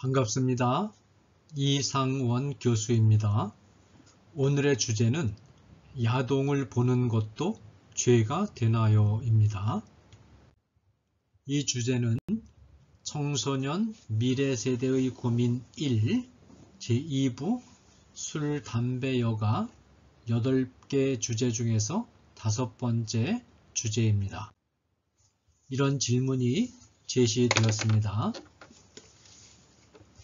반갑습니다. 이상원 교수입니다. 오늘의 주제는 야동을 보는 것도 죄가 되나요? 입니다. 이 주제는 청소년 미래 세대의 고민 1 제2부 술, 담배, 여가 8개 주제 중에서 5번째 주제입니다. 이런 질문이 제시되었습니다.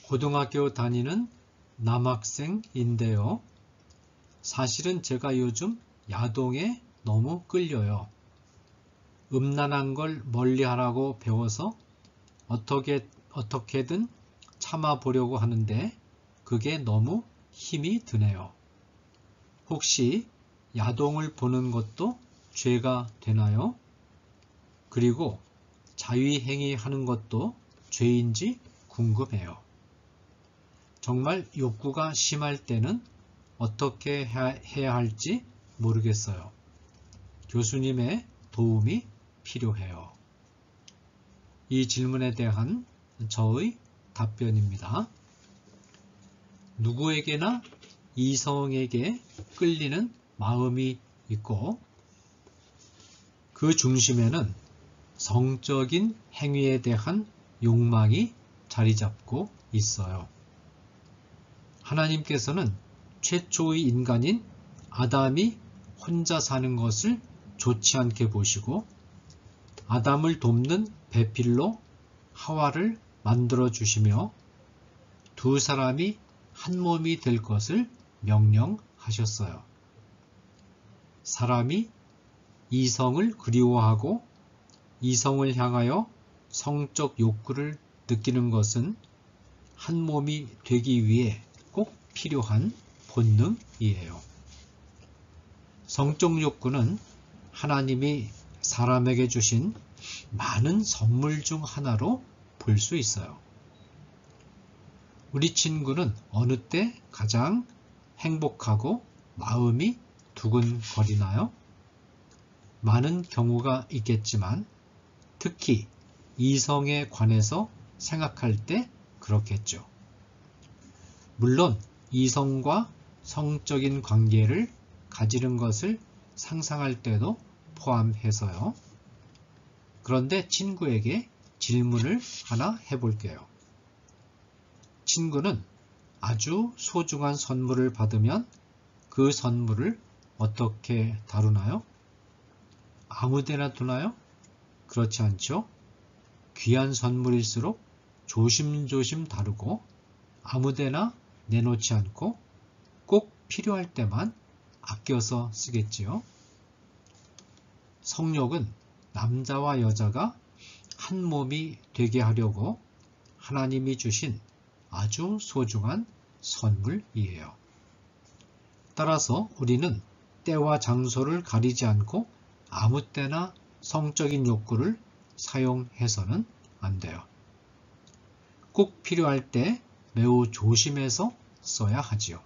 고등학교 다니는 남학생인데요. 사실은 제가 요즘 야동에 너무 끌려요. 음란한 걸 멀리하라고 배워서 어떻게든 참아보려고 하는데 그게 너무 힘이 드네요. 혹시 야동을 보는 것도 죄가 되나요? 그리고 자위행위 하는 것도 죄인지 궁금해요. 정말 욕구가 심할 때는 어떻게 해야 할지 모르겠어요. 교수님의 도움이 필요해요. 이 질문에 대한 저의 답변입니다. 누구에게나 이성에게 끌리는 마음이 있고 그 중심에는 성적인 행위에 대한 욕망이 자리 잡고 있어요. 하나님께서는 최초의 인간인 아담이 혼자 사는 것을 좋지 않게 보시고 아담을 돕는 배필로 하와를 만들어 주시며 두 사람이 한 몸이 될 것을 명령하셨어요. 사람이 이성을 그리워하고 이성을 향하여 성적 욕구를 느끼는 것은 한 몸이 되기 위해 꼭 필요한 본능이에요. 성적 욕구는 하나님이 사람에게 주신 많은 선물 중 하나로 볼 수 있어요. 우리 친구는 어느 때 가장 행복하고 마음이 두근거리나요? 많은 경우가 있겠지만 특히 이성에 관해서 생각할 때 그렇겠죠. 물론 이성과 성적인 관계를 가지는 것을 상상할 때도 포함해서요. 그런데 친구에게 질문을 하나 해볼게요. 친구는 아주 소중한 선물을 받으면 그 선물을 어떻게 다루나요? 아무데나 두나요? 그렇지 않죠? 귀한 선물일수록 조심조심 다루고 아무데나 내놓지 않고 꼭 필요할 때만 아껴서 쓰겠지요. 성욕은 남자와 여자가 한 몸이 되게 하려고 하나님이 주신 아주 소중한 선물이에요. 따라서 우리는 때와 장소를 가리지 않고 아무 때나 성적인 욕구를 사용해서는 안 돼요. 꼭 필요할 때 매우 조심해서 써야 하지요.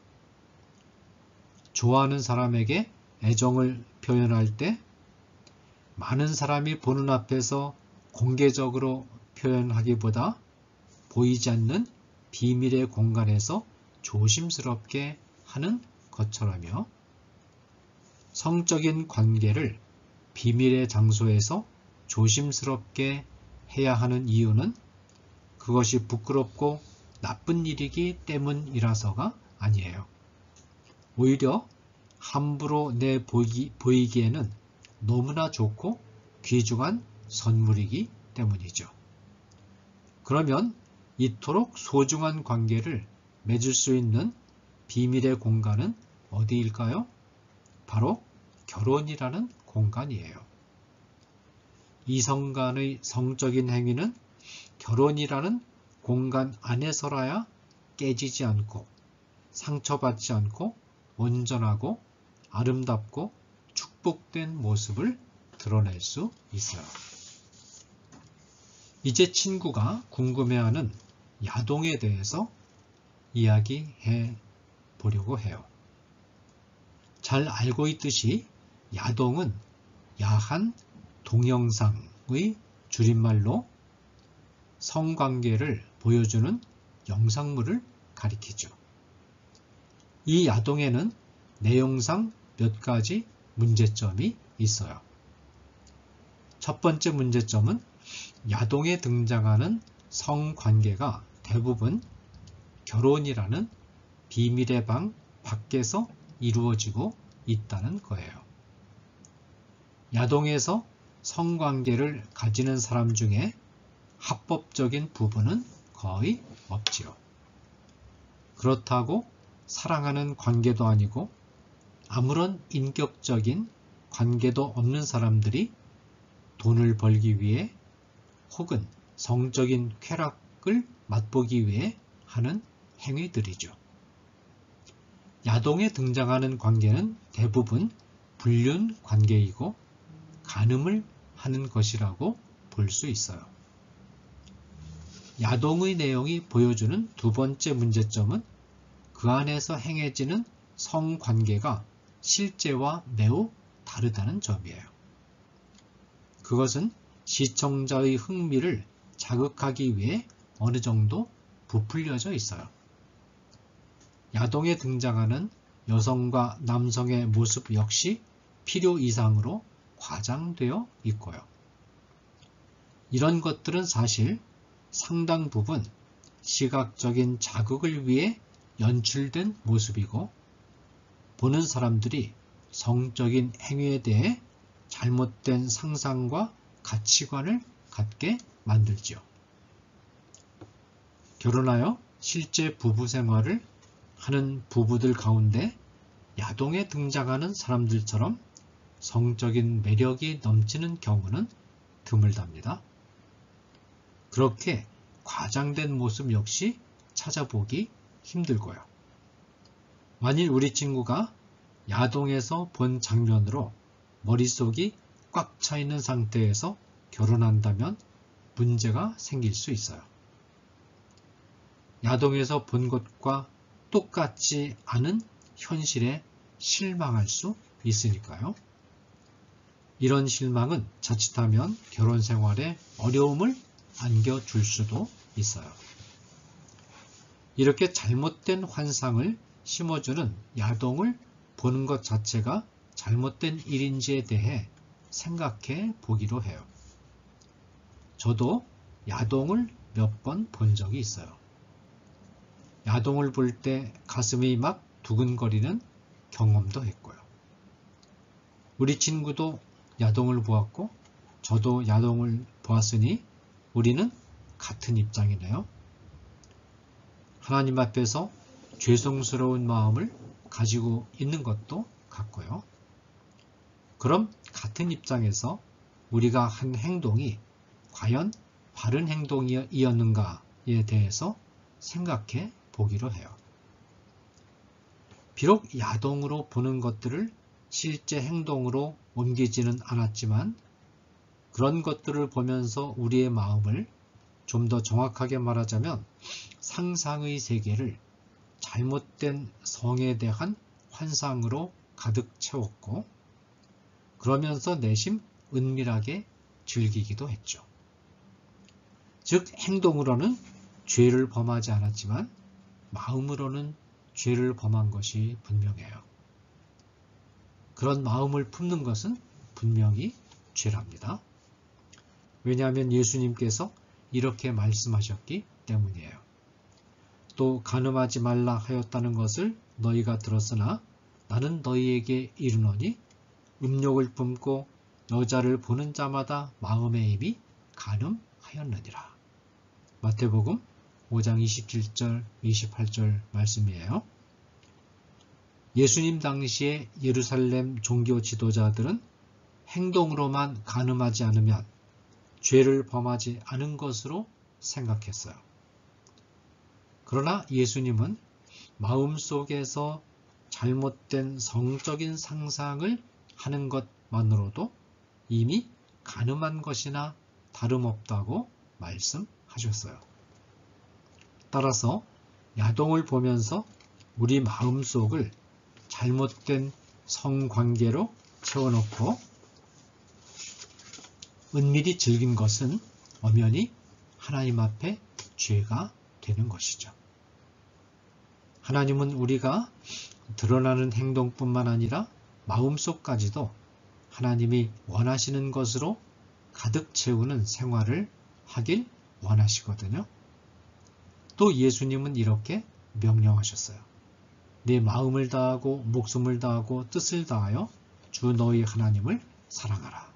좋아하는 사람에게 애정을 표현할 때 많은 사람이 보는 앞에서 공개적으로 표현하기보다 보이지 않는 비밀의 공간에서 조심스럽게 하는 것처럼요. 성적인 관계를 비밀의 장소에서 조심스럽게 해야 하는 이유는 그것이 부끄럽고 나쁜 일이기 때문이라서가 아니에요. 오히려 함부로 보이기에는 너무나 좋고 귀중한 선물이기 때문이죠. 그러면 이토록 소중한 관계를 맺을 수 있는 비밀의 공간은 어디일까요? 바로 결혼이라는 공간이에요. 이성 간의 성적인 행위는 결혼이라는 공간 안에서라야 깨지지 않고 상처받지 않고 온전하고 아름답고 축복된 모습을 드러낼 수 있어요. 이제 친구가 궁금해하는 야동에 대해서 이야기해 보려고 해요. 잘 알고 있듯이 야동은 야한 동영상의 줄임말로 성관계를 보여주는 영상물을 가리키죠. 이 야동에는 내용상 몇 가지 문제점이 있어요. 첫 번째 문제점은 야동에 등장하는 성관계가 대부분 결혼이라는 비밀의 방 밖에서 이루어지고 있다는 거예요. 야동에서 성관계를 가지는 사람 중에 합법적인 부부는 거의 없지요. 그렇다고 사랑하는 관계도 아니고 아무런 인격적인 관계도 없는 사람들이 돈을 벌기 위해 혹은 성적인 쾌락을 맛보기 위해 하는 행위들이죠. 야동에 등장하는 관계는 대부분 불륜 관계이고 간음을 하는 것이라고 볼 수 있어요. 야동의 내용이 보여주는 두 번째 문제점은 그 안에서 행해지는 성관계가 실제와 매우 다르다는 점이에요. 그것은 시청자의 흥미를 자극하기 위해 어느 정도 부풀려져 있어요. 야동에 등장하는 여성과 남성의 모습 역시 필요 이상으로 과장되어 있고요. 이런 것들은 사실 상당 부분 시각적인 자극을 위해 연출된 모습이고 보는 사람들이 성적인 행위에 대해 잘못된 상상과 가치관을 갖게 만들지요. 결혼하여 실제 부부 생활을 하는 부부들 가운데 야동에 등장하는 사람들처럼 성적인 매력이 넘치는 경우는 드물답니다. 그렇게 과장된 모습 역시 찾아보기 힘들고요. 만일 우리 친구가 야동에서 본 장면으로 머릿속이 꽉 차 있는 상태에서 결혼한다면 문제가 생길 수 있어요. 야동에서 본 것과 똑같지 않은 현실에 실망할 수 있으니까요. 이런 실망은 자칫하면 결혼 생활에 어려움을 안겨줄 수도 있어요. 이렇게 잘못된 환상을 심어주는 야동을 보는 것 자체가 잘못된 일인지에 대해 생각해 보기로 해요. 저도 야동을 몇 번 본 적이 있어요. 야동을 볼 때 가슴이 막 두근거리는 경험도 했고요. 우리 친구도 야동을 보았고 저도 야동을 보았으니 우리는 같은 입장이네요. 하나님 앞에서 죄송스러운 마음을 가지고 있는 것도 같고요. 그럼 같은 입장에서 우리가 한 행동이 과연 바른 행동이었는가에 대해서 생각해 보기로 해요. 비록 야동으로 보는 것들을 실제 행동으로 옮기지는 않았지만 그런 것들을 보면서 우리의 마음을 좀 더 정확하게 말하자면 상상의 세계를 잘못된 성에 대한 환상으로 가득 채웠고 그러면서 내심 은밀하게 즐기기도 했죠. 즉 행동으로는 죄를 범하지 않았지만 마음으로는 죄를 범한 것이 분명해요. 그런 마음을 품는 것은 분명히 죄랍니다. 왜냐하면 예수님께서 이렇게 말씀하셨기 때문이에요. 또 간음하지 말라 하였다는 것을 너희가 들었으나 나는 너희에게 이르노니 음욕을 품고 여자를 보는 자마다 마음에 이미 간음하였느니라. 마태복음 5장 27절 28절 말씀이에요. 예수님 당시에 예루살렘 종교 지도자들은 행동으로만 간음하지 않으면 죄를 범하지 않은 것으로 생각했어요. 그러나 예수님은 마음속에서 잘못된 성적인 상상을 하는 것만으로도 이미 간음한 것이나 다름없다고 말씀하셨어요. 따라서 야동을 보면서 우리 마음속을 잘못된 성관계로 채워놓고 은밀히 즐긴 것은 엄연히 하나님 앞에 죄가 되는 것이죠. 하나님은 우리가 드러나는 행동뿐만 아니라 마음속까지도 하나님이 원하시는 것으로 가득 채우는 생활을 하길 원하시거든요. 또 예수님은 이렇게 명령하셨어요. 내 마음을 다하고 목숨을 다하고 뜻을 다하여 주 너희 하나님을 사랑하라.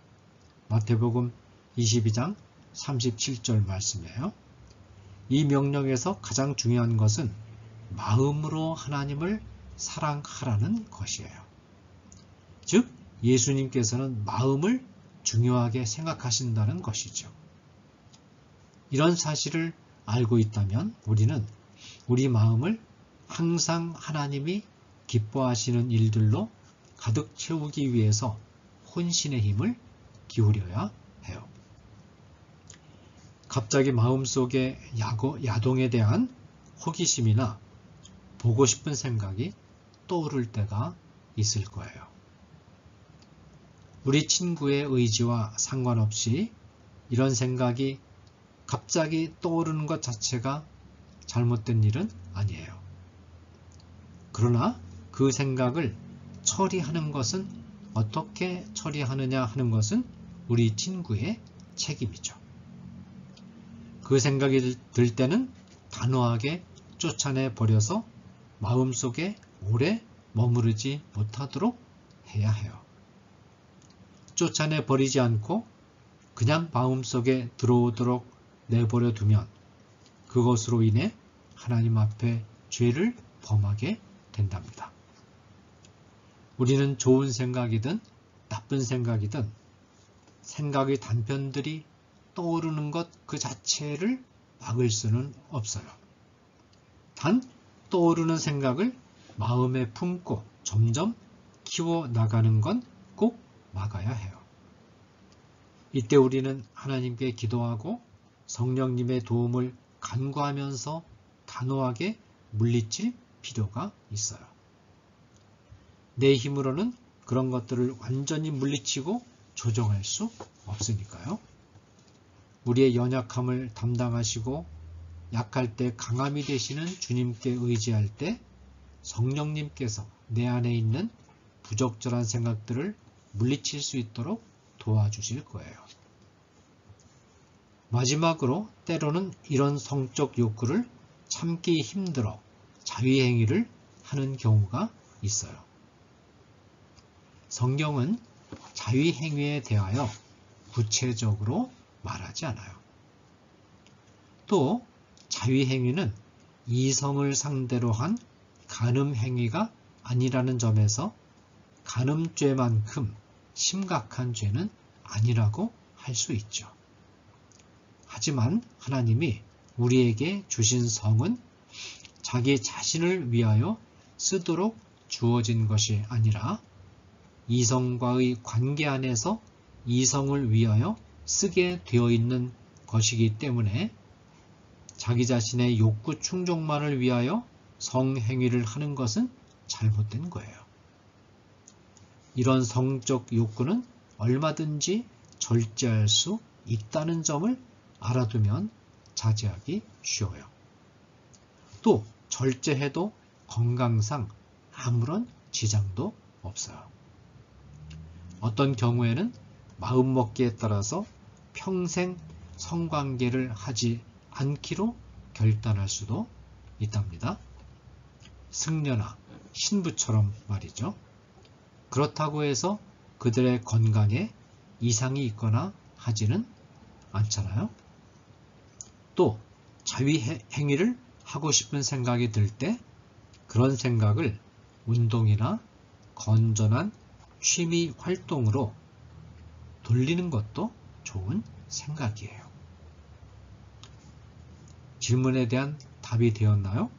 마태복음 22장 37절 말씀이에요. 이 명령에서 가장 중요한 것은 마음으로 하나님을 사랑하라는 것이에요. 즉 예수님께서는 마음을 중요하게 생각하신다는 것이죠. 이런 사실을 알고 있다면 우리는 우리 마음을 항상 하나님이 기뻐하시는 일들로 가득 채우기 위해서 혼신의 힘을 기울여야 해요. 갑자기 마음속에 야동에 대한 호기심이나 보고 싶은 생각이 떠오를 때가 있을 거예요. 우리 친구의 의지와 상관없이 이런 생각이 갑자기 떠오르는 것 자체가 잘못된 일은 아니에요. 그러나 그 생각을 처리하는 것은 어떻게 처리하느냐 하는 것은 우리 친구의 책임이죠. 그 생각이 들 때는 단호하게 쫓아내 버려서 마음속에 오래 머무르지 못하도록 해야 해요. 쫓아내 버리지 않고 그냥 마음속에 들어오도록 내버려 두면 그것으로 인해 하나님 앞에 죄를 범하게 된답니다. 우리는 좋은 생각이든 나쁜 생각이든 생각의 단편들이 떠오르는 것 그 자체를 막을 수는 없어요. 단 떠오르는 생각을 마음에 품고 점점 키워나가는 건 꼭 막아야 해요. 이때 우리는 하나님께 기도하고 성령님의 도움을 간구하면서 단호하게 물리칠 필요가 있어요. 내 힘으로는 그런 것들을 완전히 물리치고 조정할 수 없으니까요. 우리의 연약함을 담당하시고 약할 때 강함이 되시는 주님께 의지할 때 성령님께서 내 안에 있는 부적절한 생각들을 물리칠 수 있도록 도와주실 거예요. 마지막으로 때로는 이런 성적 욕구를 참기 힘들어 자위행위를 하는 경우가 있어요. 성경은 자위행위에 대하여 구체적으로 말하지 않아요. 또 자위행위는 이성을 상대로 한 간음행위가 아니라는 점에서 간음죄만큼 심각한 죄는 아니라고 할 수 있죠. 하지만 하나님이 우리에게 주신 성은 자기 자신을 위하여 쓰도록 주어진 것이 아니라 이성과의 관계 안에서 이성을 위하여 쓰게 되어 있는 것이기 때문에 자기 자신의 욕구 충족만을 위하여 성행위를 하는 것은 잘못된 거예요. 이런 성적 욕구는 얼마든지 절제할 수 있다는 점을 알아두면 자제하기 쉬워요. 또 절제해도 건강상 아무런 지장도 없어요. 어떤 경우에는 마음먹기에 따라서 평생 성관계를 하지 않기로 결단할 수도 있답니다. 승려나 신부처럼 말이죠. 그렇다고 해서 그들의 건강에 이상이 있거나 하지는 않잖아요. 또 자위행위를 하고 싶은 생각이 들 때 그런 생각을 운동이나 건전한 취미 활동으로 돌리는 것도 좋은 생각이에요. 질문에 대한 답이 되었나요?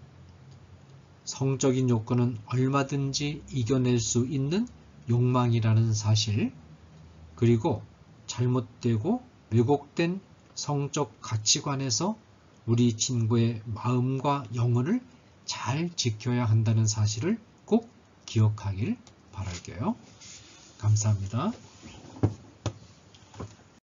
성적인 욕구는 얼마든지 이겨낼 수 있는 욕망이라는 사실, 그리고 잘못되고 왜곡된 성적 가치관에서 우리 친구의 마음과 영혼을 잘 지켜야 한다는 사실을 꼭 기억하길 바랄게요. 감사합니다.